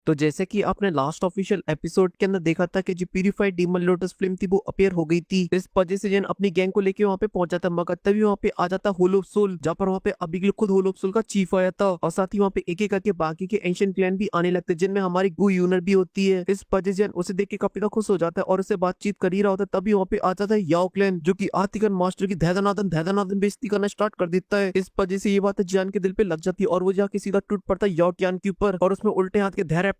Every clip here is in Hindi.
तो जैसे कि आपने लास्ट ऑफिशियल एपिसोड के अंदर देखा था कि जो प्यूरिफाइड डीमन लोटस फ्लेम थी वो अपीयर हो गई थी। इस वजह से जैन अपनी गैंग को लेके वहाँ पे पहुंचा था, मगर तभी वहाँ पे आ जाता होलोप सोल, जहाँ पर वहाँ पे अबिगेल खुद होलोप सोल का चीफ आया था। और साथ ही वहाँ पे एक एक करके बाकी के एंशिएंट क्लैन भी आने लगते, जिनमें हमारी गु यूनर भी होती है। इस वजह से जैन उसे देख के काफी ज्यादा खुश हो जाता है और उससे बातचीत कर ही रहा होता है, तभी वहाँ पे आ जाता है याओ क्लैन, जो की आर्थिकन मास्टर की धैर्यनादन बेइज्जती करना स्टार्ट कर देता है। इस वजह से ये बात जियान के दिल पे लग जाती है और वो जाके सीधा टूट पड़ता है याओ टियान के ऊपर और उसमें उल्टे हाथ के धैर्य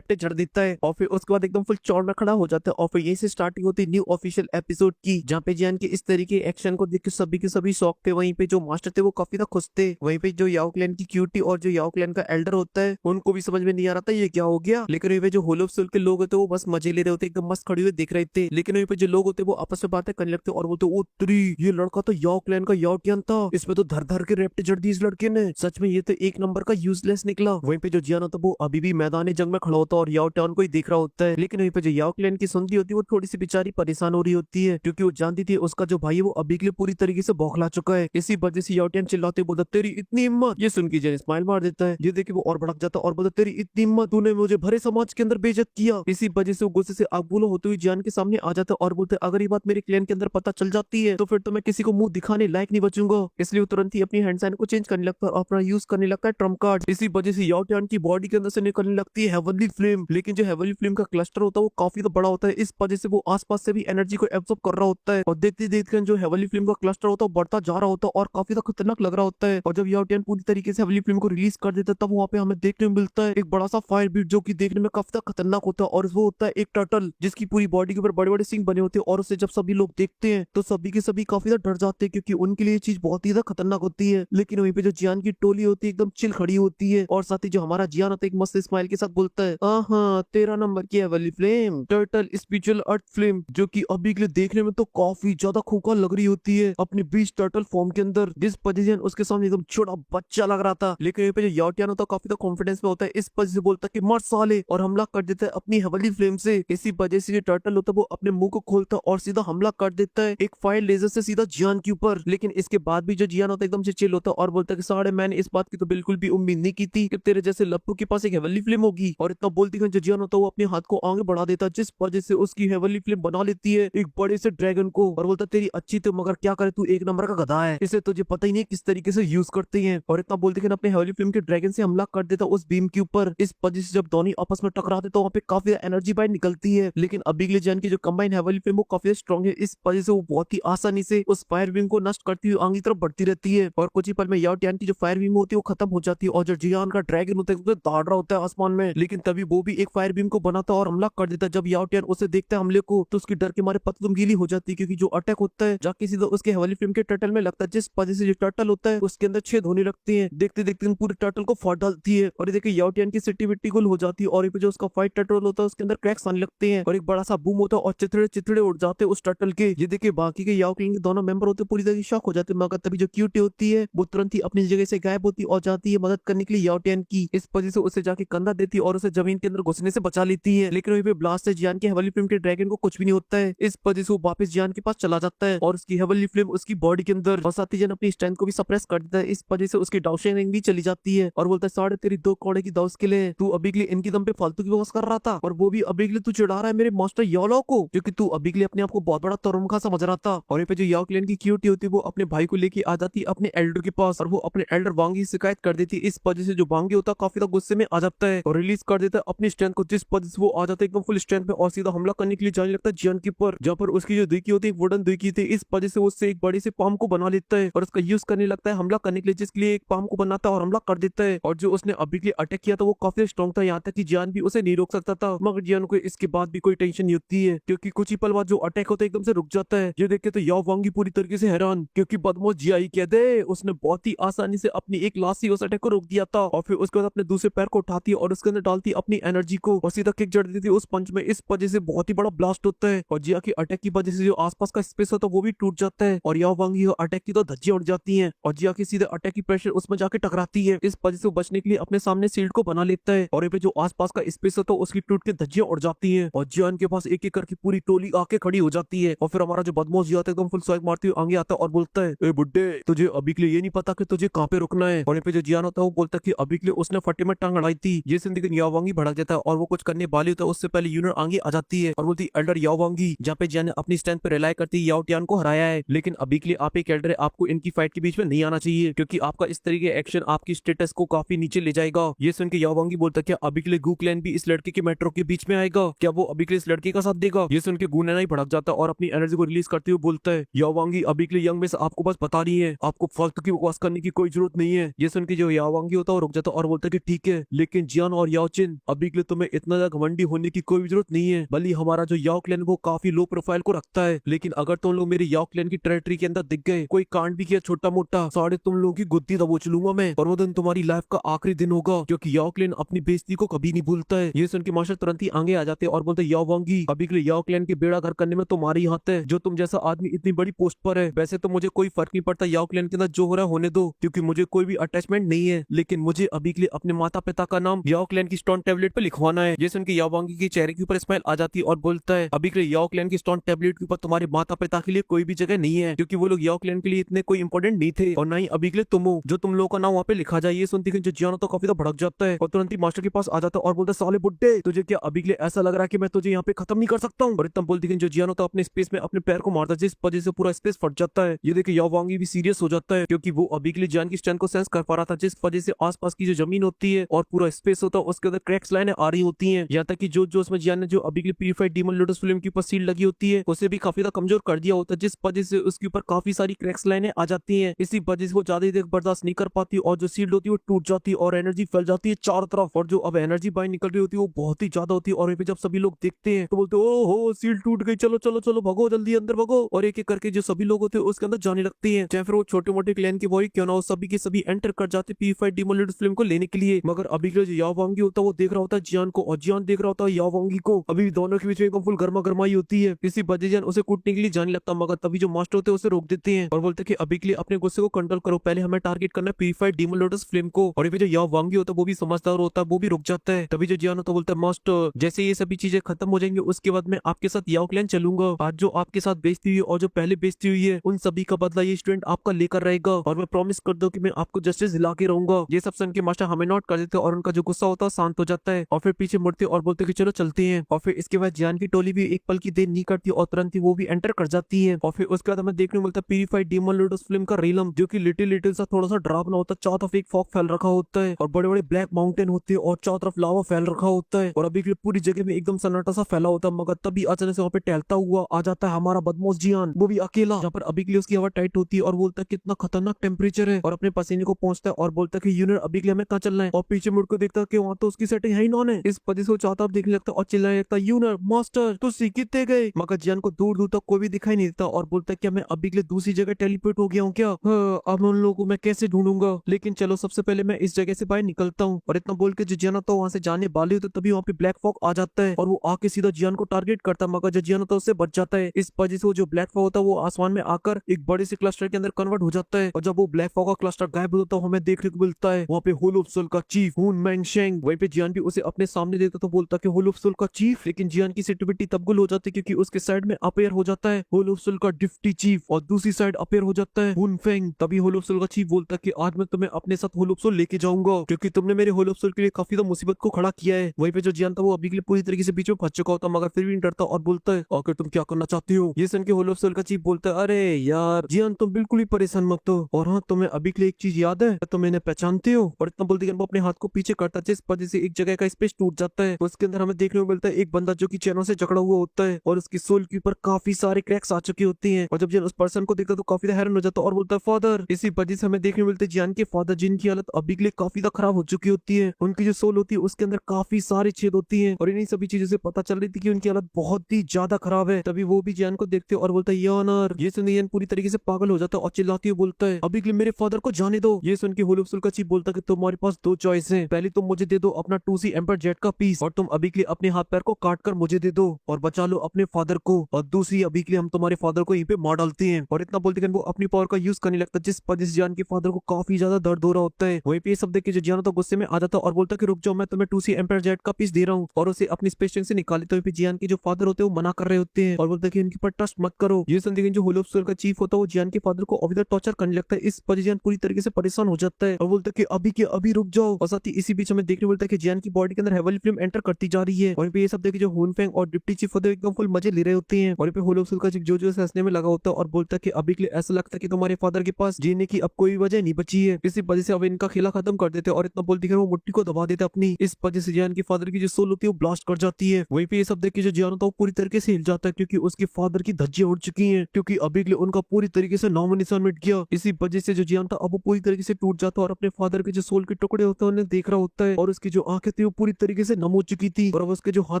जड़ देता है। और फिर उसके बाद एकदम फुल चौड़ में खड़ा हो जाता है। और फिर यहीं से स्टार्टिंग होती है न्यू ऑफिशियल एपिसोड की, जहाँ पे जियान के इस तरीके एक्शन को देख के सभी शौक थे। वहीं पे जो मास्टर थे वो काफी ज्यादा खुश थे। वहीं पे जो याओ क्लैन की क्यूटी और जो याओ क्लैन का एल्डर होता है उनको भी समझ में नहीं आ रहा था ये क्या हो गया। लेकिन वहीं पे जो होलोप सोल के लोग होते वो बस मजे ले रहे होते, एकदम मस्त खड़े हुए देख रहे थे। लेकिन वहीं पे जो लोग होते वो आपस में बातें करने लगते और बोलते ओ तेरी, ये लड़का तो याओ क्लैन का याओ टियान था, इसमें तो धर धर के रेप्ट जड़ दी इस लड़के ने, सच में ये तो एक नंबर का यूजलेस निकला। वहीं पे जो जियान होता है वो अभी भी मैदान जंग में खड़ा होता है और याओ टियान को ही देख रहा होता है। लेकिन वहीं पे जो याओ क्लैन की सुनती होती है वो थोड़ी सी बेचारी परेशान हो रही होती है, क्योंकि वो जानती थी उसका जो भाई है वो अभी के लिए पूरी तरीके से बौखला चुका है। इसी वजह से याओ टियान चिल्लाते बोलता तेरी इतनी हिम्मत, ये सुन के जियान स्माइल मार देता है। ये देख वो और भड़क जाता और बोलता तेरी इतनी हिम्मत, तूने मुझे भरे समाज के अंदर बेइज्जत किया। इसी वजह से वो गुस्से से आग बूलो होते हुए जियान के सामने आ जाता है और बोलते अगर ये बात मेरे क्लैन के अंदर पता चल जाती है तो फिर तो मैं किसी को मुंह दिखाने लायक नहीं बचूंगा। इसलिए वो तुरंत ही अपनी हैंड साइन को चेंज करने लगता है और अपना यूज करने लगता है ट्रम्प कार्ड। इसी वजह से याओ टियान की बॉडी के अंदर से निकलने लगती है हेवनली फ्लेम। लेकिन जो हेवनली फ्लेम का क्लस्टर होता है वो काफी तो बड़ा होता है, इस वजह से वो आसपास से भी एनर्जी को एब्सॉर्ब कर रहा होता है। और देखते देखते जो हेवनली फ्लेम का क्लस्टर होता है बढ़ता जा रहा होता है और काफी तो खतरनाक लग रहा होता है। और जब याओ टियान पूरी तरीके से हेवनली फ्लेम को रिलीज कर देता है तब वहाँ पे हमें देखने को मिलता है एक बड़ा सा फायर बीट, जो की देखने में काफी तो खतरनाक होता है। और वो होता है एक टर्टल जिसकी पूरी बॉडी के ऊपर बड़े बड़े सिंग बने होते हैं और उसे जब सभी लोग देखते हैं तो सभी के सभी काफी ज्यादा डर जाते हैं, क्योंकि उनके लिए ये चीज बहुत ही ज्यादा खतरनाक होती है। लेकिन वहीं पे जो जियान की टोली होती है एकदम चिल खड़ी होती है और साथ ही जो हमारा जियान होता है एक मस्त स्माइल के साथ बोलता है हाँ 13 नंबर की हेवनली फ्लेम टर्टल स्पिरिचुअल अर्थ फ्लेम, जो कि अभी के लिए देखने में तो काफी ज्यादा खूंखार लग रही होती है अपनी बीच टर्टल फॉर्म के अंदर, जिस पोजीशन उसके सामने एकदम छोटा बच्चा लग रहा था। लेकिन वहीं पे जो याओ टियान होता है काफी तो कॉन्फिडेंस में होता है, इस वजह से बोलता है कि मर साले, और हमला कर देता है अपनी हेवनली फ्लेम से। इसी वजह से जो टर्टल होता है वो अपने मुंह को खोलता है और सीधा हमला कर देता है एक फायर लेजर से सीधा जियान के ऊपर। लेकिन इसके बाद भी जो जियान होता है एकदम से चिल होता है और बोलता है कि साढ़े मैंने इस बात की तो बिल्कुल भी उम्मीद नहीं की थी कि तेरे जैसे लप्पू के पास एक हेवनली फ्लेम होगी। और इतना बोलती है जो जियान होता है वो अपने हाथ को आगे बढ़ा देता है, जिस वजह से उसकी हेवनली फ्लेम बना लेती है एक बड़े से ड्रैगन को और बोलता है तेरी अच्छी तो मगर क्या करे, तू एक नंबर का गधा है, इसे तुझे पता ही नहीं किस तरीके से यूज करते हैं। और इतना बोलते हैं अपने हेवनली फ्लेम के ड्रैगन से हमला कर देता उस बीम के ऊपर। इस वजह से जब दोनों आपस में टकराते तो वहाँ पे काफी एनर्जी बाहर निकलती है। लेकिन अभी के लिए जियान की जो कंबाइन हेवनली फ्लेम वो काफी स्ट्रॉन्ग है, इस वजह से वो बहुत ही आसानी से उस फायर बीम को नष्ट करती हुई आगे की तरफ बढ़ती रहती है। और कुछ ही पल में याओ टियान की जो फायर बीम होती है वो खत्म हो जाती है और जो जियान का ड्रैगन होता है उसमें दौड़ रहा होता है आसमान में। लेकिन तभी वो भी एक फायर बीम को बनाता और हमला कर देता है। जब याओ टियान उसे देखता है हमले को तो उसकी डर के मारे पतलूम गीली हो जाती है, क्योंकि जो अटैक होता है जाके सीधा उसके हेवनली फ्लेम के टर्टल में लगता है, जिस वजह से जो टर्टल होता है उसके अंदर छेद होने लगते हैं। देखते देखते पूरे टर्टल को फाड़ डालती है और ये देखिए याओ टियान की सिट्टी विट्टी गुल हो जाती है और ये पे जो उसका फाइट टर्टल होता है उसके अंदर क्रैक्स आने लगते हैं और एक बड़ा सा बूम होता है और चिथड़े चिथड़े उड़ जाते हैं उस टर्टल के। ये देखिए बाकी के याओ क्लैन के दोनों मेंबर होते हैं पूरी तरह शॉक हो जाते हैं, मगर तभी जो क्यूटी होती है वो तुरंत ही अपनी जगह से गायब होती और जाती है मदद करने के लिए याओ टियान की। इस वजह से उसे जाके कंधा देती है और उसे जमीन के अंदर घुसने से बचा लेती है। लेकिन वहीं पे ब्लास्ट से जियान के हेवनली फ्लेम के ड्रैगन को कुछ भी नहीं होता है, इस वजह से वो वापस जियान के पास चला जाता है और उसकी हेवनली फ्लेम उसकी बॉडी के अंदर और साथ ही जियान अपनी स्ट्रेंथ को भी सप्रेस कर देता है। इस वजह से उसकी डाउशिंग भी चली जाती है और बोलता है साढ़े तेरी 2 कौड़े की दाउस के लिए तू अभी के लिए इनकी दम पे फालतू की बकवास कर रहा था, और वो भी अभी के लिए तू चिढ़ा रहा है मेरे मास्टर याओ को, क्योंकि तू अभी के लिए अपने आप को बहुत बड़ा तरुमखा समझ रहा था। और ये पे जो याओ क्लैन की क्यूटी होती है वो अपने भाई को लेके आ जाती है अपने एल्डर के पास और वो अपने एल्डर वांग की शिकायत कर देती है। इस वजह से जो वांग होता है काफी गुस्से में आ जाता है और रिलीज कर देता है अपनी स्ट्रेंथ को, जिस वजह से वो आ जाता है एकदम फुल स्ट्रेंथ पे और सीधा हमला करने के लिए जाने लगता है जियान के ऊपर, जहाँ पर उसकी जो दुई की होती है वुडन दुई की थी। इस वजह से उससे एक बड़ी से पाम को बना लेता है और उसका यूज करने लगता है हमला करने के लिए, जिसके लिए एक पाम को बनाता है और हमला कर देता है। और जो उसने अभी के लिए अटैक किया था वो काफी स्ट्रॉन्ग था, यहाँ तक कि जियान भी उसे नहीं रोक सकता था, मगर जियान को इसके बाद भी कोई टेंशन नहीं होती है, क्योंकि कुछ ही पल बाद जो अटैक होता है एकदम से रुक जाता है। ये देख के तो याओ वांग पूरी तरीके से हैरान, क्योंकि बदमाश जियाई कह दे उसने बहुत ही आसानी से अपनी एक लाश से उस अटैक को रोक दिया था और फिर उसके बाद अपने दूसरे पैर को उठाती है और उसके अंदर डालती अपनी एनर्जी को और सीधा किक जड़ देती है उस पंच में। इस वजह से बहुत ही बड़ा ब्लास्ट होता है और जिया की अटैक की वजह से जो आसपास का स्पेस होता है वो भी टूट जाता है और याओ वांग अटैक की तो धज्जियां उड़ जाती हैं और जिया की सीधे अटैक की प्रेशर उसमें जाके टकराती है। इस वजह से वो बचने के लिए अपने सामने शील्ड को बना लेता है और ये पे जो आसपास का स्पेस होता है उसकी टूट के धज्जियां उड़ जाती हैं और जियान के पास एक एक करके पूरी टोली आके खड़ी हो जाती है। और फिर हमारा जो बदमाश जिया था एकदम फुल स्वैग मारते हुए आगे आता है और बोलता है ए बुड्ढे, तुझे अभी के लिए ये नहीं पता कि तुझे कहाँ पे रुकना है। और ये पे जो जियान होता है वो बोलता है कि अभी के लिए उसने फटे में टांग अड़ाई थी, ये जिंदगी लेकिन याओवांगी भड़क जाता है और वो कुछ करने वाली होता है उससे पहले यूनर आगे आ जाती है और बोलती है एल्डर याओवांगी, जहाँ पे जियान ने अपनी स्ट्रेंथ पे रिलाई करती याओ टियान को हराया है, लेकिन अभी के लिए आप एक एल्डर है, आपको इनकी फाइट के बीच में नहीं आना चाहिए क्योंकि आपका इस तरीके एक्शन आपकी स्टेटस को काफी नीचे ले जाएगा। ये सुन के याओवांगी बोलता क्या अभी के लिए गू क्लैन भी इस लड़के के मेट्रो के बीच में आएगा, क्या वो अभी के लिए इस लड़के का साथ देगा? ये सुन के गू नैना ही भड़क जाता है और अपनी एनर्जी को रिलीज करते हुए बोलता है याओवांगी अभी के लिए यंग में से आपको बस बता रही है, आपको फालतू की बकवास करने की कोई जरूरत नहीं है। ये सुन के जो याओवांगी होता है वो रुक जाता है और बोलता है कि ठीक है, लेकिन जियान और याओचिन अभी के लिए तुम्हें इतना ज्यादा घमंडी होने की कोई जरूरत नहीं है। भले हमारा जो याओ क्लैन वो काफी लो प्रोफाइल को रखता है, लेकिन अगर तुम लोग मेरे याओ क्लैन की टेरिटरी के अंदर दिख गए, कोई कांड भी किया छोटा मोटा, साढ़े तुम लोगों की गुद्दी दबोच लूंगा मैं और वो दिन तुम्हारी लाइफ का आखिरी दिन होगा, क्योंकि याओ क्लैन अपनी बेइज्जती को कभी नहीं भूलता है। ये सुन के मास्टर तुरंत ही आगे आ जाते हैं और बोलते याओवांगी अभी के लिए याओ क्लैन के बेड़ा घर करने में तुम्हारी हाथ है, जो तुम जैसा आदमी इतनी बड़ी पोस्ट पर है। वैसे तो मुझे कोई फर्क नहीं पड़ता याओ क्लैन के अंदर जो हो रहा है होने दो, क्योंकि मुझे कोई भी अटैचमेंट नहीं है, लेकिन मुझे अभी के लिए अपने माता पिता का नाम याओ क्लैन की स्टोन टैबलेट पे लिखवाना है। ये सुन के याओवांगी के चेहरे के ऊपर स्माइल आ जाती है और बोलता है अभी के लिए याओ क्लैन की स्टोन टैबलेट के ऊपर तुम्हारे माता पिता के लिए कोई भी जगह नहीं है, क्योंकि वो लोग याओ क्लैन के लिए इतने कोई इंपॉर्टेंट नहीं थे और ना ही अभी के लिए तुम हो जो तुम लोगों का नाम वहाँ पे लिखा जाए। ये सुनती जो जियानो तो काफी भड़क जाता है और तुरंत ही मास्टर के पास आ जाता है और बोलता है साले बुड्ढे, तुझे क्या अभी के लिए ऐसा लग रहा है कि मैं तुझे यहाँ पे खत्म नहीं कर सकता हूँ? और इतना बोलती जो जियानो तो अपने स्पेस में अपने पैर को मारता है, जिस वजह से पूरा स्पेस फट जाता है। ये देखे याओवांगी भी सीरियस हो जाता है क्योंकि वो अभी के लिए जियान की स्ट्रेंथ को सेंस कर पा रहा था, जिस वजह से आसपास की जो जमीन होती है और पूरा स्पेस होता है उसके अंदर क्रैक्स लाइनें आ रही होती है, यहाँ तक कि जो उसमें जियान ने जो अभी के लिए प्यूरिफाइड डीमन लोटस फिल्म के ऊपर सील लगी होती है उसे भी काफी ज्यादा कमजोर कर दिया होता है, जिस वजह से उसके ऊपर काफी सारी क्रैक्स लाइनें आ जाती है। इसी वजह से वो ज्यादा देर बर्दाश्त नहीं कर पाती और जो सील्ड होती है वो टूट जाती है और एनर्जी फैल जाती है चारों तरफ, और जो अब एनर्जी बाहर निकल रही होती है वो बहुत ही ज्यादा होती है। और जब सभी लोग देखते हैं तो बोलते ओ हो सील टूट गई, चलो चलो चलो भगो जल्दी अंदर भगो, और एक एक करके जो सभी लोग होते हैं उसके अंदर जाने लगते हैं, चाहे फिर वो छोटे मोटे क्लैन के बॉय क्यों ना हो, सभी के सभी एंटर कर जाते प्यूरिफाइड डीमन लोटस फिल्म को लेने के लिए। मगर अभी के जो याओवांगी होता है वो देख रहा होता है जियान को और जियान देख रहा होता है याओवांगी को। अभी दोनों के बीच में एकदम फुल गर्मा गर्माई होती है, इसी वजह जियान उसे कूटने के लिए जाने लगता, मगर तभी जो मास्टर होते हैं उसे रोक देते हैं और बोलते हैं कि अभी के लिए अपने गुस्से को कंट्रोल करो, पहले हमें टारगेट करना है प्यूरिफाइड डीमन लोटस फिल्म को। और ये जो याओवांगी होता है वो भी समझदार होता है, वो भी रुक जाता है। तभी जो जियान होता है बोलता है मास्टर जैसे ये सभी चीजें खत्म हो जाएंगे उसके बाद मैं आपके साथ याओ क्लैन चलूंगा, आज जो आपके साथ बेइज्जती हुई और जो पहले बेइज्जती हुई है उन सभी का बदला ये स्टूडेंट आपका लेकर रहेगा, और मैं प्रॉमिस कर दो कि मैं आपको जस्टिस दिला के रहूंगा। ये सब सुन के मास्टर हमें नोट कर देते और उनका जो गुस्सा होता है शांत हो जाता है और फिर पीछे मुड़ते और बोलते कि चलो चलते हैं। और फिर इसके बाद जियान की टोली भी एक पल की देर नहीं करती और तुरंत ही वो भी एंटर कर जाती है। और फिर उसके बाद हमें देखने को मिलता है प्यूरिफाइड डीमन लोटस फिल्म का रीलम, जो कि लिटिल सा थोड़ा सा डरावना होता है। चारों तरफ एक फॉग फैल रखा होता है और बड़े बड़े ब्लैक माउंटेन होते हैं और चारों तरफ लावा फैल रखा होता है और अभी के लिए पूरी जगह में एकदम सन्नाटा सा फैला होता है। मगर तभी अचानक से वहाँ पे टहलता हुआ आ जाता है हमारा बदमाश जियान, वो भी अकेला, जहाँ पर अभी के लिए उसकी हवा टाइट होती है और बोलता है कितना खतरनाक टेम्परेचर है, और अपने पसीने को पहुंचता है और बोलता है कि यूनिट अभी के लिए हमें कहाँ चलना है। और पीछे मुड़ को देखता है कि वहाँ तो उसकी सेटिंग है ही नॉन है, इस वजह से वो चाहता देखने लगता है और चिल्लाने लगता है यूनिट मास्टर तो कितने गए। मगर जियान को दूर दूर तक कोई भी दिखाई नहीं देता और बोलता है क्या मैं अभी के लिए दूसरी जगह टेलीपोर्ट हो गया हूँ क्या? अब उन लोगों को मैं कैसे ढूंढूंगा, लेकिन चलो सबसे पहले मैं इस जगह से बाहर निकलता हूँ। और इतना बोल के जो जियान तो वहाँ से जाने वाली होती तभी वहाँ पे ब्लैक फॉग आ जाता है और वो आके सीधा जियान को टारगेट करता है, मगर जो जियान होता है उससे बच जाता है। इस वजह से वो जो ब्लैक फॉग होता है वो आसमान में आकर एक बड़े से क्लस्टर के अंदर कन्वर्ट हो जाता है। और जब वो ब्लैक फॉग का क्लस्टर गायब होता है हमें देखने को मिलता है वहाँ पे होलोप्सल का चीफ हुन मैंगशेंग। वहीं पे जियान भी उसे अपने सामने देखता तो बोलता है होलोप्सल का चीफ, लेकिन जियान की सिचुएशन तब गुल हो जाती है क्योंकि उसके साइड में अपेयर हो जाता है होलोप्सल का डिप्टी चीफ और दूसरी साइड अपेयर हो जाता है हुन फेंग। तभी होलोप्सल का चीफ बोलता है कि आज मैं तुम्हें अपने साथ होलोप्सल लेके जाऊंगा क्योंकि तुमने मेरे होलोप्सल के लिए काफी तो मुसीबत को खड़ा किया है। वहीं पे जो जियान था वो अभी के लिए पूरी तरीके से बीच में फंस चुका होता मगर फिर भी नहीं डरता और बोलता है आखिर तुम क्या करना चाहती हो। ये सुन के होलोप्सल का चीफ बोलता है अरे यार जियान तुम बिल्कुल ही परेशान मत हो, और हाँ तुम्हें अभी के लिए एक चीज याद है, तुम इन्हें पहचानते हो। और इतना बोलते वो अपने हाथ को पीछे करता है जिस वजह से एक जगह का स्पेस टूट जाता है। उसके अंदर हमें देखने को मिलता है एक बंदा जो कि चैनों से जकड़ा हुआ होता है और उसकी सोल के ऊपर काफी सारे क्रैक्स आ चुके होते हैं। और जब जियान उस पर्सन को देखता तो काफी हैरान हो जाता है और बोलता है फादर। इसी वजह से हमें देखने को मिलते जियान के फादर जिनकी हालत अभी के लिए काफी खराब हो चुकी होती है। उनकी जो सोल होती है उसके अंदर काफी सारे छेद होती है और इन्हीं सभी चीजों से पता चल रही थी कि उनकी हालत बहुत ही ज्यादा खराब है। तभी वो भी जियान को देखते और बोलता है यार। ये सुन जियान पूरी तरीके से पागल हो जाता है और चिल्लाती हुई बोलता है अभी के लिए मेरे फादर को जाने दो। ये सुन के होलोप्सल का चीफ बोलता है कि तुम्हारे पास दो चॉइस है, पहले तुम मुझे दे दो अपना 2C एम्पर जेट का पीस और तुम अभी के लिए अपने हाथ पैर को काट कर मुझे दे दो और बचा लो अपने फादर को, और दूसरी अभी के लिए हम तुम्हारे फादर को यहीं पे मार डालते हैं। और इतना बोलते वो अपनी पावर का यूज करने लगता है जिस वजह से जियान के फादर को काफी ज्यादा दर्द हो रहा होता है। वहीं पे ये सब देख के जो जियान तो गुस्से में आ जाता और बोलता कि रुक जाओ मैं तुम्हें 2C एम्पर जेट का पीस दे रहा हूँ, और उसे अपनी स्पेस टैंक से निकाले। तो जियान के जो फादर होते हैं वो मना कर रहे होते हैं और बोलते हैं कि इनके ऊपर ट्रस्ट मत करो। ये सुन जो होलोप्सल का चीफ होता है वो जियान के फादर को अभी तक टॉर्चर करने लगता है। इस वजह जियान पूरी तरीके से परेशान हो जाता है और बोलता है कि अभी के अभी रुक जाओ। और साथ ही इसी बीच हमें देखने को बोलता है कि जियान की बॉडी के अंदर हेवनली फ्लेम एंटर करती जा रही है। और ये सब देख के जो हुनफेंग और डिप्टी चीफ होते हैं एकदम फुल मजे ले रहे होते हैं। और होलोसुल का जो से हंसने में लगा होता है और बोलता है कि अभी के लिए ऐसा लगता है कि तुम्हारे फादर के पास जीने की अब कोई वजह नहीं बची है, इसी वजह से अब इनका खेला खत्म कर देते हैं। और इतना बोलते वो मुट्ठी को दबा देते अपनी, इस वजह से जियान के फादर की जो सोल होती है वो ब्लास्ट कर जाती है। वहीं पे ये सब देख के जो जियान होता है वो पूरी तरीके से हिल जाता है क्योंकि उसके फादर की धज्जियां उड़ चुकी हैं, क्योंकि अभी के लिए उनका पूरी तरीके से नामो निशान मिट गया। इसी वजह से जो जियान था अब वो पूरी तरीके से टूट जाता है और अपने फादर के जो सोल के टुकड़े होते हैं उन्हें देख रहा होता है। और उसकी जो आंखें थी वो पूरी तरीके से नम हो चुकी थी और उसके जो हाथ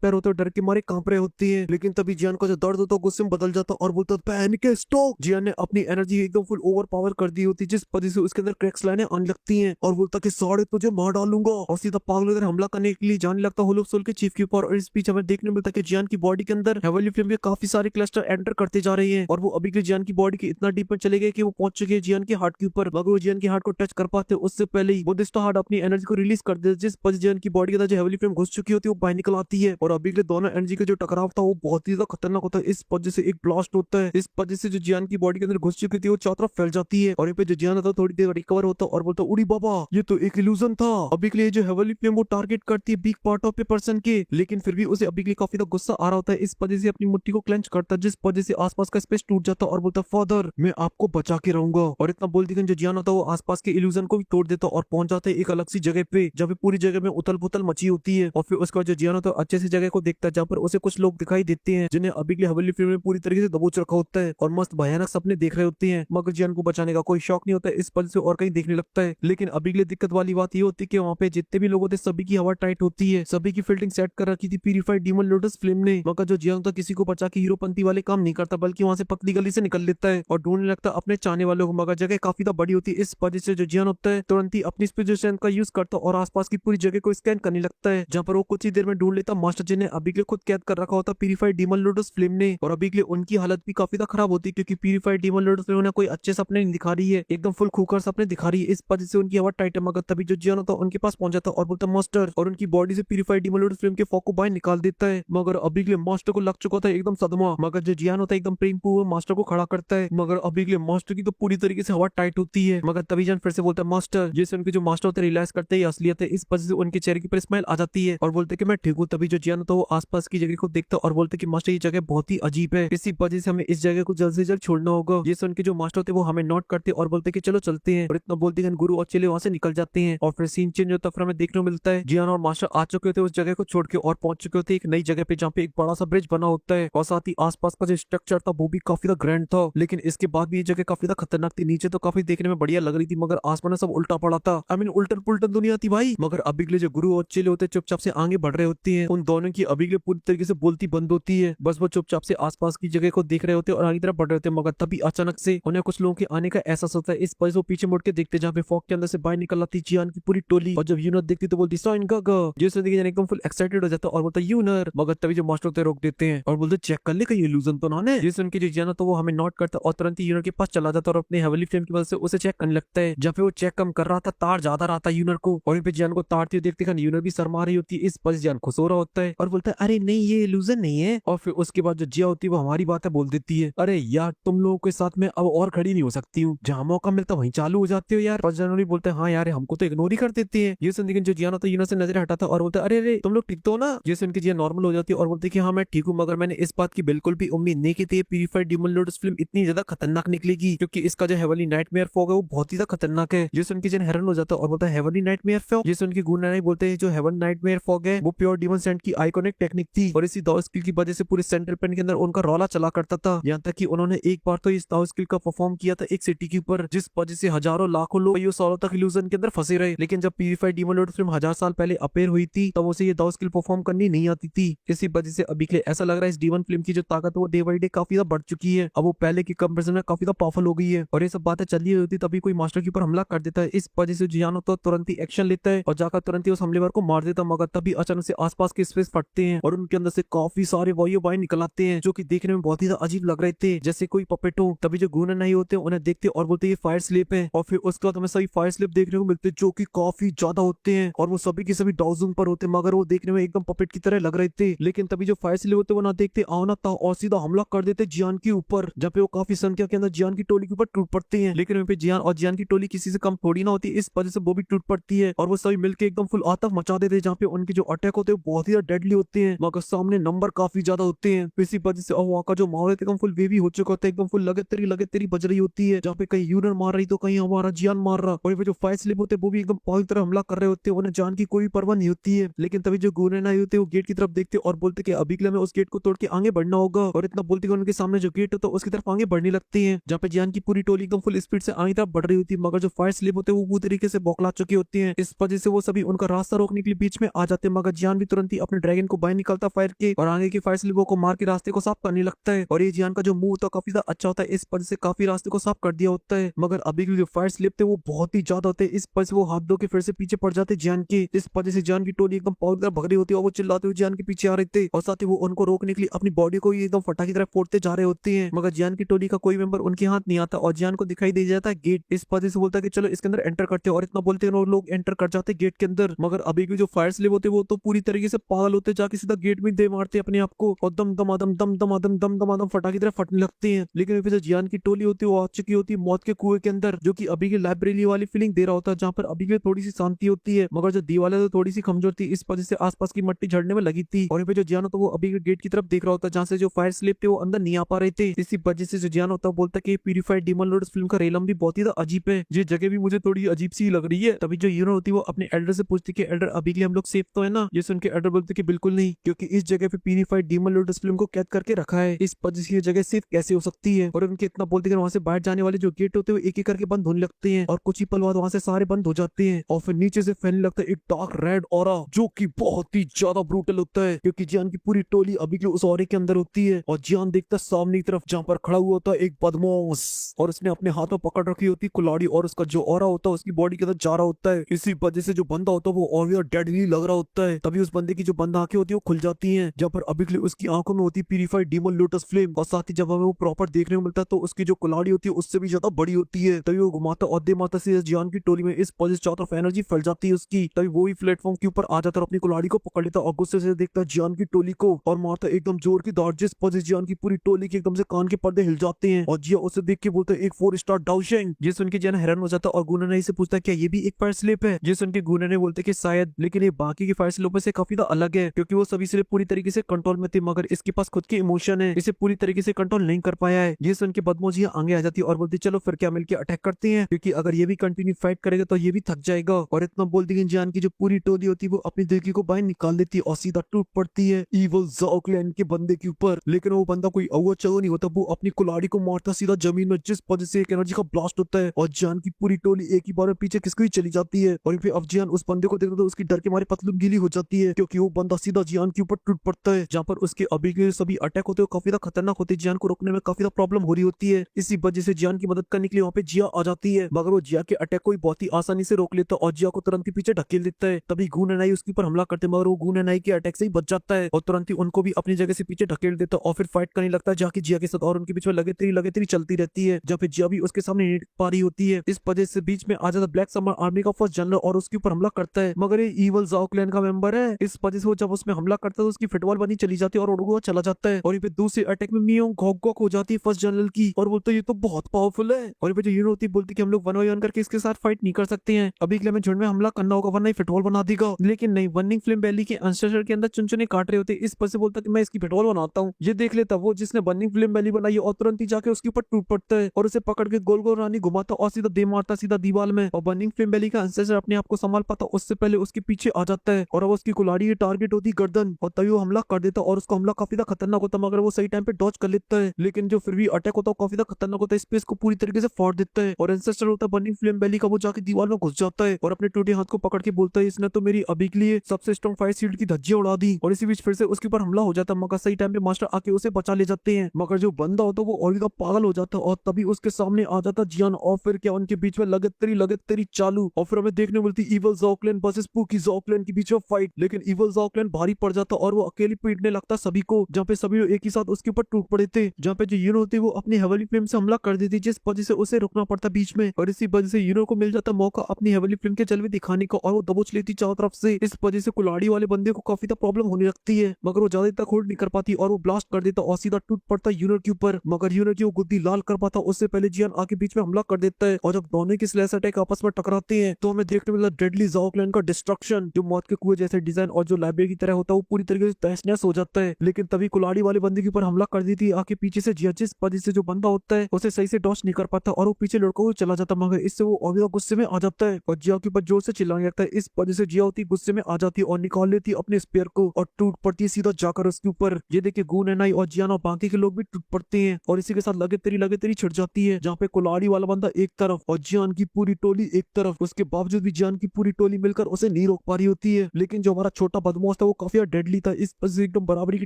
पैर होते हैं डर के मारे कांप रहे होते हैं। लेकिन तभी जियान का जो दर्द होता है गुस्से में बदल जाता और बोलता पैनिक स्टॉप। जियान ने अपनी एनर्जी एकदम फुल ओवर पावर कर दी होती जिस वजह से उसके अंदर क्रैक्स लाने आने लगती हैं और बोलता कि साढ़े तुझे मार डालूंगा और सीधा पागल उधर हमला करने के लिए जाने लगता होलो सोल के चीफ के ऊपर। और इस बीच हमें देखने मिलता है कि जियान की बॉडी के अंदर हेवनली फ्लेम के काफी सारे क्लस्टर एंटर करते जा रहे हैं और वो अभी के जियान की बॉडी के इतना डीप में चले गए कि वो पहुंच चुके हैं जियान के हार्ट के ऊपर। मगर वो जियान के हार्ट को टच कर पाते उससे पहले ही वो दिस्टा हार्ट अपनी एनर्जी को रिलीज कर दे जिस वजह जियान की बॉडी के अंदर जो हेवनली फ्लेम घुस चुकी होती है वो बाहर निकल आती है। और अभी के दोनों एनर्जी का जो टकराव था वो बहुत ही ज्यादा खतरनाक होता है, इस वजह से एक ब्लास्ट होता है। इस वजह से जो जियान की बॉडी के अंदर घुस चुकी थी वो चारों तरफ फैल जाती है और यहाँ पे जो जियान होता है थोड़ी देर रिकवर होता है और बोलता उड़ी बाबा ये तो एक इल्यूजन था। अभी के लिए जो हेवनली फ्लेम वो टारगेट करती है big part of a person के, लेकिन फिर भी उसे अभी के लिए काफी ज्यादा गुस्सा आ रहा होता है। इस वजह से अपनी मुट्ठी को क्लेंच करता है जिस वजह से आसपास का स्पेस टूट जाता है और बोलता फादर मैं आपको बचा के रहूंगा। और इतना बोल दिया जो जियान होता है वो आसपास के इल्यूजन को भी तोड़ देता और पहुंच जाता है एक अलग सी जगह पे जहाँ पे पूरी जगह में उथल पुथल मची होती है। और फिर उसके बाद जो जियान होता है अच्छे से जगह को देखता है जहाँ पर उसे कुछ लोग दिखाई देते हैं जिन्हें अभी के लिए हेवनली फ्लेम में पूरी तरीके से दबोच रखा होता है और मस्त भयानक सपने देख रहे होते हैं। मगर जियान को बचाने का कोई शौक नहीं होता है, इस वजह से और कहीं देखने लगता है। लेकिन अभी के लिए दिक्कत वाली बात ये होती है कि वहाँ पे जितने भी लोग थे सभी की हवा टाइट होती है, सभी की फील्डिंग सेट कर रखी थी प्यूरिफाइड डीमन लोटस फ्लेम ने। मगर जो जियान था किसी को बचा के हीरोपंती वाले काम नहीं करता बल्कि वहाँ से पतली गली से निकल लेता है और ढूंढने लगता है अपने चाहने वालों को। मगर जगह काफी बड़ी होती है, इस वजह से जो जियान होता है तुरंत ही अपनी स्पेशल का यूज करता और आसपास की पूरी जगह को स्कैन करने लगता है जहाँ पर वो कुछ ही देर में ढूंढ लेता मास्टर जी ने अभी के लिए खुद कैद कर रखा होता प्यूरिफाइड डीमन लोटस फ्लेम ने। और अभी के लिए उनकी हालत भी काफी खराब होती है क्योंकि प्यूरिफाइड डीमन लोटस फ्लेम ने कोई अच्छे सपने नहीं दिखा रही है, एकदम फुल खूकर सपने दिखा रही है, इस वजह से उनकी हवा टाइट है। मगर तभी जो जियान होता है उनके पास पहुंच जाता और बोलता मास्टर और उनकी बॉडी से प्यूरिफाइड डीमन लोटस फ्लेम के फॉग को बाहर निकाल देता है। मगर अभी के लिए मास्टर को लग चुका था एकदम सदमा। मगर जो जियान होता है एकदम प्रेम पूर्वक मास्टर को खड़ा करता है मगर अभी के लिए मास्टर की तो पूरी तरीके से हवा टाइट होती है। मगर तभी जान फिर से बोलता है मास्टर, जैसे उनके जो मास्टर होते हैं रियलाइज करते हैं असलियत है, इस वजह से उनके चेहरे की पर स्माइल आ जाती है और बोलते कि मैं ठीक हूँ। तभी जो जियान होता है वो आसपास की जगह को देखता और बोलते कि मास्टर ये जगह बहुत ही अजीब है, इसी वजह से हमें इस जगह को जल्द से जल्द छोड़ना होगा। जैसे उनके जो मास्टर होते हैं वो हमें नोट करते और बोलते कि चलो चलते हैं। और इतना बोलते हैं गुरु और चेले वहां से निकल जाते हैं और फिर सीन चेंज होता है। फिर हमें देखने को मिलता है जियान और मास्टर आ चुके होते उस जगह को छोड़ के और पहुंच चुके होते एक नई जगह पे जहाँ पे एक बड़ा सा ब्रिज बना होता है और साथ ही आसपास का जो स्ट्रक्चर था वो भी काफी ग्रैंड था। लेकिन इसके बाद भी ये जगह काफी खतरनाक थी, नीचे तो काफी देखने में बढ़िया लग रही थी मगर आसमान सब उल्टा पड़ा था, आई मीन उल्टन पुल्टन दुनिया थी भाई। मगर अभी के लिए जो गुरु और चेले होते चुपचाप से आगे बढ़ रहे होते हैं, उन दोनों की अभी के लिए पूरी तरीके से बोलती बंद होती है, बस वो चुपचाप से आसपास की जगह को देख रहे होते और आगे तरफ बढ़ रहे होते। मगर तभी अचानक से उन्हें कुछ लोगों के आने का एहसास होता है, इस वजह से वो पीछे मुड़ के देखते जहाँ पे फॉग के अंदर से बाहर निकल आती जियान की पूरी टोली। और जब यूनर देखती तो बोलती साइन गागा, जिससे देखिए एकदम फुल एक्साइटेड हो जाता और बोलता यूनर। मगर तभी जो मास्टर होते रोक देते हैं और बोलते चेक कर ले कहीं इल्यूजन तो ना है। जिससे उनकी जो जियान तो वो हमें नोट करता और तुरंत ही यूनर के पास चला जाता और अपने हेवनली फ्लेम की मदद से उसे चेक करने लगता है। जब वो चेक कम कर रहा था तार ज्यादा रहा था यूनर को और पे जियान को तारती देखते यूनर भी शर्मा रही होती है, इस वजह जियान खुश हो रहा होता है और बोलता है अरे नहीं ये इल्यूजन नहीं है। और फिर उसके बाद जो जिया होती है वो हमारी बातें बोल देती है, अरे यार तुम लोगों के साथ में अब और खड़ी नहीं हो सकती हूँ, जहाँ मौका मिलता वहीं चालू हो जाते हो यार। फर्स्ट जनवरी बोलते हैं हाँ यार हमको तो इग्नोर ही कर देते हैं। ये सुन लेकिन जो जियान होता है यूनर से नजर हटाता और बोलता है अरे अरे तुम लोग ठीक तो हो ना। जैसे उनकी जिया नॉर्मल हो जाती है और बोलते कि हाँ मैं ठीक हूँ, मगर मैंने इस बात की बिल्कुल भी उम्मीद नहीं की थी प्यूरिफाइड डीमन लोटस फिल्म इतनी ज्यादा खतरनाक निकलेगी, क्योंकि इसका जो हेवनली नाइटमेयर फॉग है वो बहुत ही ज्यादा खतरनाक है। जैसे उनकी जिन हैरान हो जाता है और बोलता है हेवनली नाइटमेयर फॉग। जैसे उनकी गुरु बोलते हैं जो हेवन नाइटमेयर फॉग है वो प्योर डीमन सेंट की आइकॉनिक टेक्निक थी और इसी दाव स्किल की वजह से पूरे सेंट्रल पेन के अंदर उनका रौला चला करता था। यहाँ तक कि उन्होंने एक बार तो इस दाव स्किल का परफॉर्म किया था एक सिटी के ऊपर, जिस वजह से हजारों लाखों लोग कई सालों तक इल्यूजन के अंदर फंसे रहे। लेकिन जब प्यूरिफाइड डीमन लोटस फिल्म 1000 साल पहले अपेयर हुई थी तब उसे ये दाव स्किल परफॉर्म करनी नहीं आती थी। इसी वजह से अभी के लिए ऐसा लग रहा है इस डीमन फिल्म की जो ताकत है वो डे बाई डे काफी ज्यादा बढ़ चुकी है, अब वो पहले की कंपेरिजन में काफी ज्यादा पावरफुल हो गई है। और ये सब बातें चल रही होती तभी कोई मास्टर के ऊपर हमला कर देता है, इस वजह से जियान तो तुरंत ही एक्शन लेता है और जाकर तुरंत ही उस हमलेवर को मार देता। मगर तभी अचानक से आसपास के स्पेस फटते हैं और उनके अंदर से काफी सारे वायु बाहर निकल आते हैं जो कि देखने में बहुत ही अजीब लग रहे थे, जैसे कोई पपेट हो। तभी जो गुनर नहीं होते उन्हें देखते और बोलते ये फायर स्लिप है और फिर उसके बाद हमें सभी फायर स्लिप देखने को मिलते जो कि काफी ज्यादा होते हैं और वो सभी के सभी डाउजन पर होते, मगर वो देखने में एकदम पपेट की तरह लग रहे थे। लेकिन तभी जो फायर स्लिप होते वो ना देखते आओ ना था और सीधा हमला कर देते जियान के ऊपर, जब पे वो काफी संख्या के अंदर जियान की टोली के ऊपर टूट पड़ते हैं। लेकिन वहीं पे जियान और जियान की टोली किसी से कम थोड़ी ना होती, इस वजह से वो भी टूट पड़ती है और वो सभी मिलकर एकदम एकदम फुल आतंक मचा देते हैं, जहाँ पे उनके जो अटैक होते हैं बहुत ही डेडली होते हैं, मगर सामने नंबर काफी ज्यादा होते हैं। इसी वजह से अब वहाँ का जो माहौल है एकदम फुल वेवी हो चुका होता है, एकदम फुल लगे तेरी बज रही होती है, जहाँ पे कहीं यूनर मार रही तो कहीं हमारा जियान मार रहा। और ये जो फायर स्लिप होते हैं वो भी एकदम पागल तरह हमला कर रहे होते हैं, उन्हें जान की कोई परवाह नहीं होती है। लेकिन तभी जो गुनैन आई होते हैं वो गेट की तरफ देखते और बोलते कि अभी के लिए हमें उस गेट को तोड़ के आगे बढ़ना होगा, और इतना बोलते कि उनके सामने जो गेट होता है उसकी तरफ आगे बढ़ने लगती है, जहाँ पे जियान की पूरी टोली एकदम फुल स्पीड से आगे तरफ बढ़ रही होती है। मगर जो फायर स्लिप होते हैं वो पूरी तरीके से बौखला चुकी होती है, इस वजह से वो सभी उनका रास्ता रोकने के लिए बीच में आ जाते हैं। मगर जियान भी तुरंत ही अपने ड्रैगन को बाहर निकलता फायर के और आगे की फायर स्लिपों को मार के रास्ते को साफ करने लगता है। और ये जियान का जो मुंह होता है काफी ज्यादा अच्छा होता है, इस वजह से काफी रास्ते को साफ कर दिया होता है। मगर अभी के जो फायर स्लिप थे वो बहुत ही ज्यादा होते हैं, इस वजह से वो हाथ धो के फिर से पीछे पड़ जाते जियान के। इस वजह से जियान की टोली एकदम पावर की तरफ भग रही होती है और वो चिल्लाते हुए जियान के पीछे आ रहे थे, और साथ ही वो उनको रोकने के लिए अपनी बॉडी को ही एकदम फटा की तरफ फोड़ते जा रहे होते हैं। मगर जियान की टोली का कोई मेंबर उनके हाथ नहीं आता और जियान को दिखाई दे जाता है गेट। इस वजह से बोलता है कि चलो इसके अंदर एंटर करते हैं, और इतना बोलते हैं लोग एंटर कर जाते हैं गेट के अंदर। मगर अभी के जो फायर स्लेव होते हैं वो तो पूरी तरीके से पागल होते, जाके सीधा गेट में दे मारते अपने आप को और दम दम आदम दम दम आदम दम दम आदम फटा की तरफ फटने लगते हैं। लेकिन फिर जो जियान की टोली होती है वो आ चुकी होती है मौत के कुएं के अंदर, जो कि अभी की लाइब्रेरी वाली फीलिंग दे रहा होता है, जहाँ पर अभी के थोड़ी सी शांति होती है। मगर जो दीवार है तो थोड़ी सी कमजोर थी, इस वजह से आसपास की मट्टी झड़ने में लगी थी। और फिर जो जियान होता है वो अभी के गेट की तरफ देख रहा होता है, जहाँ से जो फायर स्लिप थे वो अंदर नहीं आ पा रहे थे। इसी वजह से जो जियान होता है बोलता है कि प्यूरिफाइड डीमन लॉर्ड्स फिल्म का रेलम भी बहुत ही अजीब है, ये जगह भी मुझे थोड़ी अजीब सी लग रही है। तभी जो यूनो होती है वो अपने एल्डर से पूछती है कि एल्डर अभी के लिए हम लोग सेफ तो है ना। ये सुन के एल्डर बोलते कि बिल्कुल नहीं, क्योंकि इस जगह पे प्यूरिफाइड डीमन लॉर्ड्स फिल्म को कैद करके रखा है, इस वजह से ये जगह सेफ कैसे हो सकती है। और उनके इतना बोलते कि वहां से बाहर जाने वाले जो गेट होते हैं एक एक करके बंद होने लगते हैं, और कुछ ही पल बाद वहां से सारे बंद हो जाते हैं, और फिर नीचे से फैलने लगता है एक डार्क रेड ऑरा, जो कि बहुत ही ज्यादा ब्रूटल होता है, क्योंकि जियान की पूरी टोली अभी के उस ऑरे के अंदर होती है। और जियान देखता है सामने की तरफ, जहाँ पर खड़ा हुआ होता है एक बदमाश, और उसने अपने हाथ में पकड़ रखी होती है कुल्हाड़ी, और उसका जो ऑरा होता है उसकी बॉडी के अंदर जा रहा होता है। इसी वजह से जो बंदा होता है वो और भी डेडली लग रहा होता है। तभी उस बंदे की जो बंद आंखें होती है वो खुल जाती हैं, जहाँ पर अभी के लिए उसकी आंखों में होती है प्यूरिफाइड डीमन लोटस फ्लेम, और साथ ही जब हमें वो प्रॉपर देखने को मिलता है तो उसकी जो कुल्हाड़ी होती है उससे भी ज्यादा बड़ी होती है। तभी वो घुमाता और दे माता से जियान की टोली में, इस वजह से चारों तरफ एनर्जी फैल जाती है उसकी। तभी वो ही प्लेटफॉर्म के ऊपर आ जाता है और अपनी कुल्हाड़ी को पकड़ लेता और गुस्से से देखता है जियान की टोली को और मारता एकदम जोर की दाड़, जिस वजह से जियान की पूरी टोली के एकदम से कान के पर्दे हिल जाते हैं। और जिया उसे देख के बोलता है एक 4 स्टार डाउशिंग। ये सुन के जियान हैरान हो जाता है और गुनैन से पूछता है क्या ये भी एक फायर स्लिप है। ये सुन के गुनैन बोलते कि शायद, लेकिन ये बाकी की फायर स्लिपों से काफी अलग है, क्योंकि वो सभी स्लिप पूरी तरीके से कंट्रोल में थे, मगर इसके पास खुद की इमोशन है, इसे पूरी तरीके से कंट्रोल नहीं कर पाया है। ये सुन के बदमोजी आगे आ जाती है और बोलती चलो फिर क्या मिलकर अटैक करते हैं, क्योंकि अगर ये भी कंटिन्यू फाइट करेगा तो ये भी थक जाएगा। और इतना बोलती है जियान की जो पूरी टोली होती है वो अपनी दिलकी को बाहर निकाल देती है और सीधा टूट पड़ती है इवल ज़ाओ क्लैन के बंदे के ऊपर। लेकिन वो बंदा कोई अव्वल चलो नहीं होता, वो अपनी कुल्हाड़ी को मारता सीधा जमीन में, जिस वजह से एक एनर्जी का ब्लास्ट होता है और जियान की पूरी टोली एक ही बार में पीछे किसको ही चली जाती है। और फिर अब जियान उस बंदे को देखता तो उसकी डर के मारे पतलून गीली हो जाती है, क्योंकि वो बंदा सीधा जियान के ऊपर टूट पड़ता है, जहाँ पर उसके अभी के सभी अटैक होते हैं काफी ज्यादा खतरनाक होते हैं, जियान को रोकने में काफी ज्यादा प्रॉब्लम हो रही होती है। इसी वजह से जियान की मदद करने के लिए वहाँ पे जिया आ जाती है, मगर वो जिया के अटैक को बहुत ही आसानी से रोक लेता है और जिया को तुरंत ही पीछे ढकेल देता है। तभी गुनैन उसके ऊपर हमला करते मगर वो गुनैन के अटैक से ही बच जाता है और तुरंत ही उनको भी अपनी जगह से पीछे ढकेल देता है और फिर फाइट करने लगता है जाके जिया के साथ, और उनके बीच में लगातार चलती रहती है, जब फिर जिया भी उसके सामने नहीं पा रही होती है। इस वजह से बीच में आ जाता ब्लैक समर आर्मी का फर्स्ट जनरल और उसके ऊपर हमला करता है, मगर ये इवल ज़ाओ क्लैन का मेंबर है। इस वजह से वो जब उसमें हमला करता है तो उसकी फुटबॉल बनी चली जाती है और उड़गुआ चला जाता है। और ये दूसरे अटैक में मियोंग घोक हो जाती है फर्स्ट जनरल की और बोलते ये तो बहुत पावरफुल है। और जो यूनो होती बोलती कि हम लोग 1v1 करके इसके साथ फाइट नहीं कर सकते हैं, अभी के लिए हमें झुंड में हमला करना होगा वरना फुटबॉल बना देगा। लेकिन नहीं, वनिंग फ्लेम वैली के अंशर के अंदर चुनचुने काट रहे होते, इस पर से बोलता कि मैं इसकी फुटबॉल बनाता हूँ। ये देख लेता वो जिसने बर्निंग फ्लेम वैली बनाई और तुरंत ही जाके उसके ऊपर टूट पड़ता है और उसे पकड़ के गोल गोल रानी घुमाता और सीधा दे मारता सीधा दीवार में। और बर्निंग फ्लेम वैली का अंशर अपने आप को संभाल पाता उससे पहले उसके पीछे आ जाता है और अब उसकी कुल्हाड़ी की टारगेट होती गर्दन और तभी वो हमला कर देता और उसका हमला काफी ज्यादा खतरनाक होता, मगर वो सही टाइम पे डॉज कर लेता है। लेकिन जो फिर भी अटैक होता है काफी ज्यादा खतरनाक होता है, स्पेस को पूरी तरीके से फाड़ देता है और एंसेस्टर होता है बर्निंग फ्लेम वैली का, वो जाके दीवार में घुस जाता है और अपने टूटे हाथ को पकड़ के बोलता है इसने तो मेरी अभी के लिए सबसे स्ट्रॉन्ग फायर शील्ड की धज्जियां उड़ा दी। और इसी बीच फिर से उसके ऊपर हमला हो जाता है, मगर सही टाइम पे मास्टर आके उसे बचा ले जाते हैं। मगर जो बंदा होता है वो और पागल हो जाता है और तभी उसके सामने आ जाता जियान और फिर क्या उनके बीच में लगतरी चालू और फिर हमें देखने मिलती evil Zhao clan versus spooky Zhao clan के बीच में फाइट। लेकिन इवल ज़ाओ क्लैन भारी पड़ जाता और वो अकेली पीटने लगता सभी को, जहाँ पे सभी एक ही साथ उसके ऊपर टूट पड़े थे। जहाँ पे जो यूनो होती वो अपनी हेवली फ्लेम से हमला कर देती, जिस वजह से उसे रुकना पड़ता बीच में और इसी वजह से यूनो को मिल जाता मौका अपनी हेवली फ्लेम के जलवे दिखाने का और वो दबोच लेती चारों तरफ से। इस वजह से कुल्हाड़ी वाले बंदे को काफी प्रॉब्लम होने लगती है, मगर वो ज्यादा तक होल्ड नहीं कर पाती और वो ब्लास्ट कर देता और सीधा टूट पड़ता यूनो के ऊपर। मगर यूनो की वो गुद्दी लाल कर पाता उससे पहले जियान आके बीच में हमला कर देता है और जब दोनों की स्लैश अटैक आपस में टकराते हैं तो हमें देखने मिला डेडली ज़ाओ जाओक्लैन का डिस्ट्रक्शन, जो मौत के कुएं जैसे डिजाइन और जो लाइब्रेरी की तरह होता है वो पूरी तरीके से तहस नहस हो जाता है। लेकिन तभी कुल्हाड़ी वाले बंदे के ऊपर हमला कर दी थी आके पीछे से जिया, जिस वजह से जो बंदा होता है उसे सही से डॉच नहीं कर पाता और वो पीछे लड़का हुआ चला जाता, मगर इससे वो और भी गुस्से में आ जाता है और जिया के ऊपर जोर से चिल्लाने लगता है। इस वजह से जिया होती गुस्से में आ जाती है और निकाल लेती है अपने स्पेयर को और टूट पड़ती है सीधा जाकर उसके ऊपर। ये देखे गून एनाई और जियान और बाकी के लोग भी टूट पड़ते हैं और इसी के साथ लगे तेरी छिड़ जाती है, जहाँ पे कुल्हाड़ी वाला बंदा एक तरफ और जियान की पूरी टोली एक तरफ। उसके बावजूद भी जियान की पूरी टोली मिलकर उसे नहीं रोक पा रही होती है। लेकिन जो हमारा छोटा बदमाश था वो काफी डेडली था, इस वजह से एकदम बराबरी की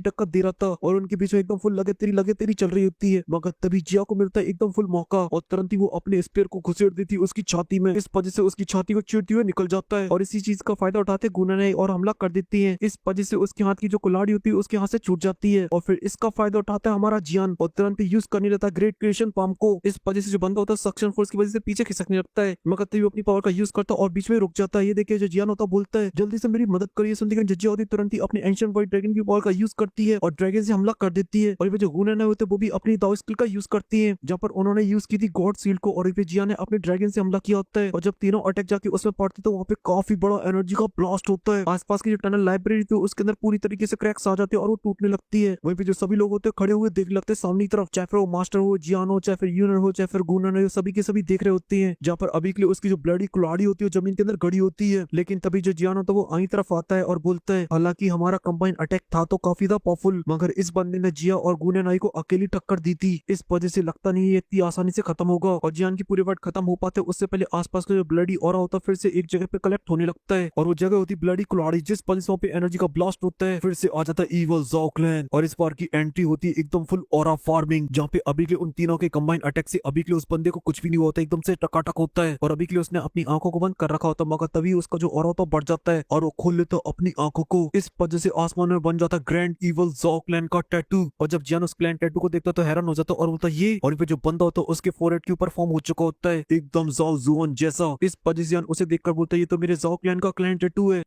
टक्कर दे रहा था और उनके बीच में एकदम फुल लगे तेरी चल रही होती है। मगर तभी जिया को मिलता है एकदम फुल मौका और तुरंत ही वो अपने स्पेयर को घुसेड़ देती है उसकी छाती में। इस वजह से उसकी छाती को चीरते हुए निकल जाता है और इसी चीज का फायदा उठाते गुनने और हमला कर देती है। इस वजह से उसके हाथ की जो कुल्हाड़ी होती है उसके हाथ से छूट जाती है और फिर इसका फायदा उठाता है हमारा जियान और तुरंत यूज करने लगता है ग्रेट क्रिएशन पाम को। इस वजह से जो बंदा होता है सक्शन फोर्स की वजह से पीछे खिसकने लगता है, मगर तभी वो अपनी पावर का यूज करता है और बीच में रुक जाता है। ये देखिए जो जियान होता बोलता है जल्दी से मेरी मदद करिए। सुनते ही जिया होती तुरंत ही अपने एंशिएंट व्हाइट ड्रैगन की पावर का यूज करती है और ड्रैगन से हमला कर देती है। और ये जो गुनने होते वो भी अपनी दाव स्किल का यूज करती है, जहाँ पर उन्होंने यूज की थी गॉड सील्ड को और जिया ने अपने ड्रैगन से हमला किया होता है और जब तीनों अटैक जाके उसमें पड़ते तो वहाँ पे काफी बड़ा एनर्जी का ब्लास्ट होता है। आसपास की जो टनल लाइब्रेरी थी उसके अंदर पूरी तरीके से क्रैक्स आ जाते हैं और वो टूटने लगती है। वहीं पे जो सभी लोग होते हैं खड़े हुए देख लगते हैं सामने की तरफ, चाहे फिर वो मास्टर हो, जियान हो, चाहे फिर यूनर हो, चाहे फिर गुनन हो, सभी के सभी देख रहे होते हैं। जहाँ पर अभी के लिए उसकी जो ब्लडी कुल्हाड़ी होती है जमीन के अंदर गड़ी होती है। लेकिन तभी जो जियान होता है वो आई तरफ आता है और बोलता है हालांकि हमारा कंबाइन अटैक था तो काफी ज्यादा पावरफुल, मगर इस बंदे ने जिया और गुननाई को अकेली टक्कर दी थी, इस वजह से लगता नहीं है इतनी आसानी से खत्म होगा। और जियान की पूरी वर्ड खत्म हो पाते उससे पहले आसपास का जो ब्लडी ऑरा होता है फिर से एक जगह पे कलेक्ट होने लगता है और वो जगह होती है ब्लडी कुल्हाड़ी, जिस वजह से वहाँ पे एनर्जी का ब्लास्ट होता है। फिर से आ जाता है इविल ज़ाओक्लैन और इस बार की एंट्री होती है एकदम फुल ऑरा फार्मिंग, जहाँ पे अभी के उन तीनों के कंबाइन अटैक से अभी के उस बंदे को कुछ भी नहीं होता, एकदम से टकाटक होता है और अभी के लिए उसने अपनी आंखों को बंद कर रखा होता, मगर तभी उसका जो ऑरा होता बढ़ जाता है और वो खोल लेता है अपनी आंखों को। इस वजह से आसमान में बन जाता है ग्रैंड इविल ज़ाओक्लैन का टैटू और जब जियान उस क्लैन टैटू को देखता तो हैरान हो जाता और बोलता ये, और जो बंदा होता है उसके फोरहेड के ऊपर फॉर्म हो चुका होता है एकदम ज़ाओ जुआन जैसा। इस वजह से उसे देखकर बोलता है ये तो मेरे ज़ाओक्लैन का क्लैन टैटू है।